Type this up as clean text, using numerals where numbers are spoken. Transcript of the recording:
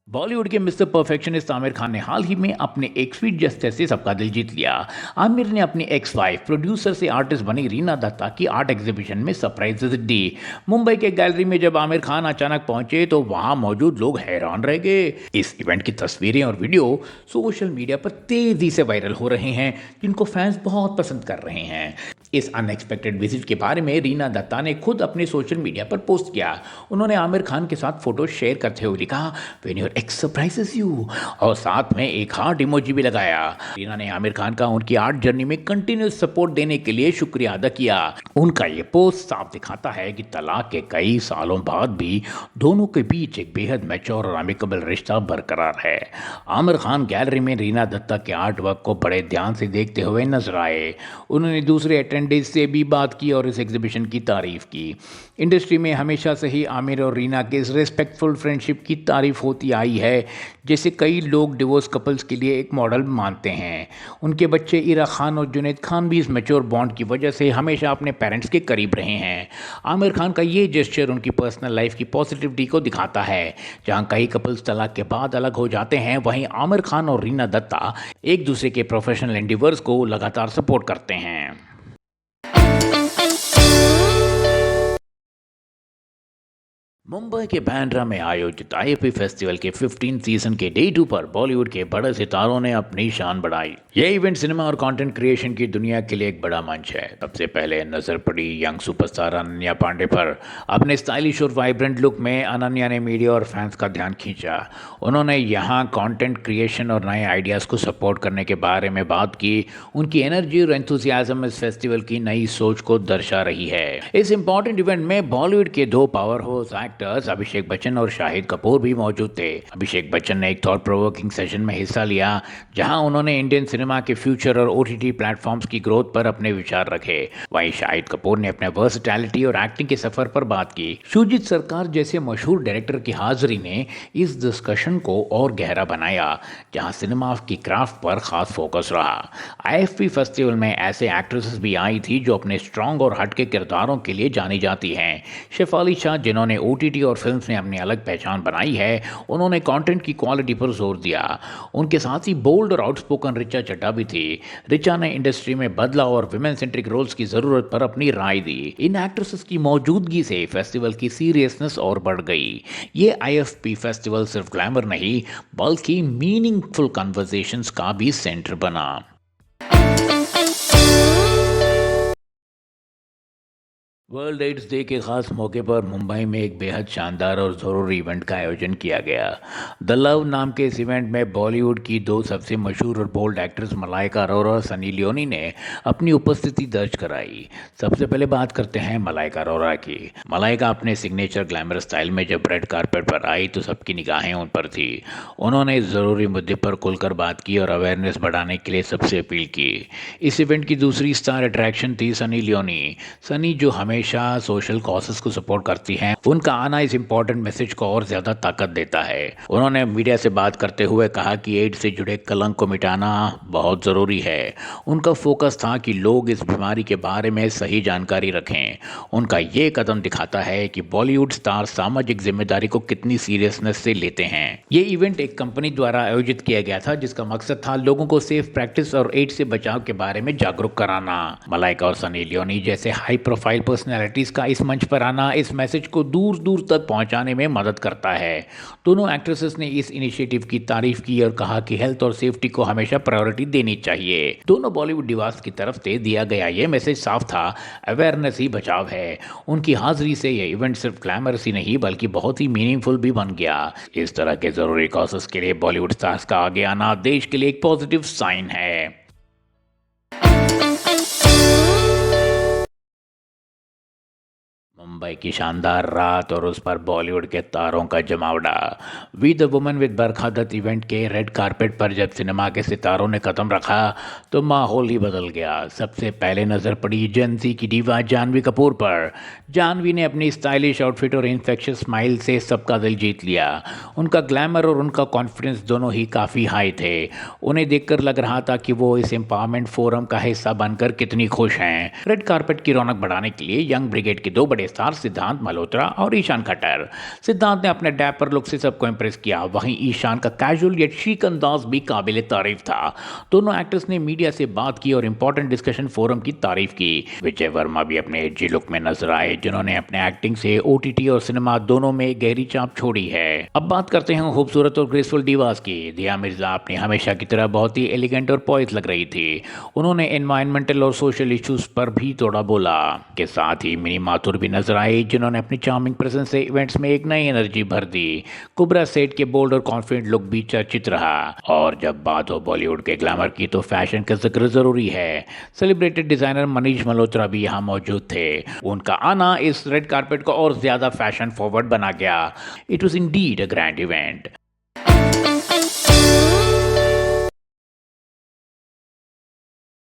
बॉलीवुड के mister perfectionist Aamir Khan ने हाल ही में अपने एक स्वीट जेस्चर से सबका दिल जीत लिया। आमिर ने अपनी एक्स वाइफ प्रोड्यूसर से आर्टिस्ट बनी रीना दत्ता की आर्ट एग्जीबिशन में सरप्राइज विजिट दी। मुंबई के गैलरी में जब आमिर खान अचानक पहुंचे तो वहां मौजूद लोग हैरान रह गए। इस इवेंट की तस्वीरें और वीडियो सोशल मीडिया पर तेजी से वायरल हो रहे हैं, जिनको फैंस बहुत पसंद कर रहे हैं। इस अनएक्सपेक्टेड विजिट के बारे में रीना दत्ता ने खुद अपने सोशल मीडिया पर पोस्ट किया। उन्होंने आमिर खान के साथ फोटो शेयर करते हुए लिखा, when your x surprises you, और साथ में एक हार्ट इमोजी भी लगाया। रीना ने आमिर खान का उनकी आर्ट जर्नी में कंटिन्यूस सपोर्ट देने के लिए शुक्रिया अदा किया। उनका ये पोस्ट साफ दिखाता है कि तलाक के कई सालों बाद भी दोनों के बीच एक बेहद मैच्योर और अमिकेबल रिश्ता बरकरार है। आमिर खान गैलरी में रीना दत्ता के आर्ट वर्क को बड़े ध्यान से देखते हुए नजर आए। उन्होंने दूसरे अटेंडेंट्स से भी बात की और इस एग्जीबिशन की तारीफ की। इंडस्ट्री में हमेशा से ही आमिर और रीना के इस रिस्पेक्टफुल फ्रेंडशिप की तारीफ होती आई है, जैसे कई लोग डिवोर्स कपल्स के लिए एक मॉडल मानते हैं। उनके बच्चे इरा खान और जुनैद खान भी इस मैच्योर बॉन्ड की वजह से हमेशा अपने पेरेंट्स के करीब रहे हैं। आमिर खान का ये जेस्चर उनकी पर्सनल लाइफ की पॉजिटिविटी को दिखाता है। जहां कई कपल्स तलाक के बाद अलग हो जाते हैं, वहीं आमिर खान और रीना दत्ता एक दूसरे के प्रोफेशनल एंडिवर्स को लगातार सपोर्ट करते हैं। मुंबई के बांद्रा में आयोजित आईएफपी फेस्टिवल के 15 सीजन के डे 2 पर बॉलीवुड के बड़े सितारों ने अपनी शान बढ़ाई। यह इवेंट सिनेमा और कंटेंट क्रिएशन की दुनिया के लिए एक बड़ा मंच है। सबसे पहले नजर पड़ी यंग सुपरस्टार अनन्या पांडे पर। अपने स्टाइलिश और वाइब्रेंट लुक में अनन्या ने मीडिया और फैंस का ध्यान खींचा। उन्होंने यहाँ कंटेंट क्रिएशन और नए आइडियाज को सपोर्ट करने के बारे में बात की। उनकी एनर्जी और एंथुसियाज्म इस फेस्टिवल की नई सोच को दर्शा रही है। इस इंपॉर्टेंट इवेंट में बॉलीवुड के दो power house actors Abhishek Bachchan और शाहिद कपूर भी मौजूद थे। अभिषेक बच्चन ने एक थॉट प्रोवोकिंग सेशन में हिस्सा लिया, जहां उन्होंने इंडियन सिनेमा के फ्यूचर और ओटीटी प्लेटफॉर्म्स की ग्रोथ पर अपने विचार रखे। वहीं शाहिद कपूर ने अपने वर्सटैलिटी और एक्टिंग के सफर पर बात की। शुजित सरकार जैसे मशहूर डायरेक्टर की हाजिरी ने इस डिस्कशन को और गहरा बनाया, जहां सिनेमा की क्राफ्ट पर खास फोकस रहा। आईएफपी फेस्टिवल में ऐसे एक्ट्रेसेस भी आई थी जो अपने स्ट्रॉन्ग और हटके किरदारों के लिए जानी जाती हैं। शेफाली शाह, जिन्होंने ओटीटी और फिल्म में अपनी अलग पहचान बनाई है, उन्होंने कंटेंट की क्वालिटी पर जोर दिया। उनके साथ ही बोल्ड और आउटस्पोकन रिचा चड्ढा भी थी। रिचा ने इंडस्ट्री में बदलाव और विमेन सेंट्रिक रोल्स की जरूरत पर अपनी राय दी। इन एक्ट्रेसेस की मौजूदगी से फेस्टिवल की सीरियसनेस और बढ़ गई। ये आईएफपी फेस्टिवल सिर्फ ग्लैमर नहीं, बल्कि मीनिंगफुल कन्वर्सेशंस का भी सेंटर बना। वर्ल्ड एड्स डे के खास मौके पर मुंबई में एक बेहद शानदार और ज़रूरी इवेंट का आयोजन किया गया। द लव नाम के इस इवेंट में बॉलीवुड की दो सबसे मशहूर और बोल्ड एक्ट्रेस मलाइका अरोरा और सनी लियोनी ने अपनी उपस्थिति दर्ज कराई। सबसे पहले बात करते हैं मलाइका अरोरा की। मलाइका अपने सिग्नेचर ग्लैमर स्टाइल में जब रेड कारपेट पर आई तो सबकी निगाहें उन पर थी। उन्होंने इस ज़रूरी मुद्दे पर खुलकर बात की और अवेयरनेस बढ़ाने के लिए सबसे अपील की। इस इवेंट की दूसरी स्टार अट्रैक्शन थी सनी लियोनी। सनी, जो हमेशा सोशल कॉजेस को सपोर्ट करती हैं, उनका आना इस इंपॉर्टेंट मैसेज को और ज्यादा ताकत देता है। उन्होंने मीडिया से बात करते हुए कहा कि एड्स से जुड़े कलंक को मिटाना बहुत जरूरी है। उनका फोकस था कि लोग इस बीमारी के बारे में सही जानकारी रखें। उनका ये कदम दिखाता है कि बॉलीवुड स्टार सामाजिक जिम्मेदारी को कितनी सीरियसनेस से लेते हैं। ये इवेंट एक कंपनी द्वारा आयोजित किया गया था, जिसका मकसद था लोगों को सेफ प्रैक्टिस और एड्स से बचाव के बारे में जागरूक कराना। मलाइका और सनी लियोनी जैसे हाई प्रोफाइल पर्सनैलिटीज का इस मंच पर आना इस मैसेज को दूर दूर तक पहुंचाने में मदद करता है। दोनों एक्ट्रेसेस ने इस इनिशिएटिव की तारीफ की और कहा कि हेल्थ और सेफ्टी को हमेशा प्रायोरिटी देनी चाहिए। दोनों बॉलीवुड डिवास की तरफ से दिया गया यह मैसेज साफ था, अवेयरनेस ही बचाव है। उनकी हाजिरी से यह इवेंट सिर्फ ग्लैमरस ही नहीं बल्कि बहुत ही मीनिंगफुल भी बन गया। इस तरह के जरूरी कॉजेस के लिए बॉलीवुड स्टार्स का आगे आना देश के लिए एक पॉजिटिव साइन है। मुंबई की शानदार रात और उस पर बॉलीवुड के तारों का जमावड़ा। We the women with Barkha Dutt event के रेड कारपेट पर जब सिनेमा के सितारों ने कदम रखा तो माहौल ही बदल गया। सबसे पहले नजर पड़ी जेंजी की डीवा जानवी कपूर पर। जानवी ने अपनी स्टाइलिश आउटफिट और इन्फेक्शियस स्माइल से सबका दिल जीत लिया। उनका ग्लैमर और उनका कॉन्फिडेंस दोनों ही काफ़ी हाई थे। उन्हें देखकर लग रहा था कि वो इस एम्पावरमेंट फोरम का हिस्सा बनकर कितनी खुश हैं। रेड कारपेट की रौनक बढ़ाने के लिए यंग ब्रिगेड के दो बड़े स्टार स्टार सिद्धांत मल्होत्रा और ईशान खट्टर। सिद्धांत ने अपने डैपर लुक से सबको इम्प्रेस किया, वहीं ईशान का कैजुअल यट शीक अंदाज भी काबिल तारीफ था। दोनों एक्टर्स ने मीडिया से बात की और इंपॉर्टेंट डिस्कशन फोरम की तारीफ की। विजय वर्मा भी अपने एजी लुक में नजर आए, जिन्होंने अपने एक्टिंग से ओटीटी और सिनेमा दोनों में गहरी छाप छोड़ी है। अब बात करते हैं खूबसूरत और ग्रेसफुल डिवास की। दिया मिर्जा अपनी हमेशा की तरह बहुत ही एलिगेंट और पॉइस लग रही थी। उन्होंने एनवायरमेंटल और सोशल इश्यूज पर भी थोड़ा बोला। के साथ ही मिनी माथुर भी नजर आई, जिन्होंने अपनी चार्मिंग प्रेजेंस से इवेंट्स में एक नई एनर्जी भर दी। कुबरा सेठ के बोल्ड और कॉन्फिडेंट लुक भी चर्चित रहा। और जब बात हो बॉलीवुड के ग्लैमर की तो फैशन का जिक्र जरूरी है। सेलिब्रेटेड डिजाइनर मनीष मल्होत्रा भी यहाँ मौजूद थे। उनका आना इस रेड कार्पेट को और ज्यादा फैशन फॉरवर्ड बना गया। It was indeed a grand event.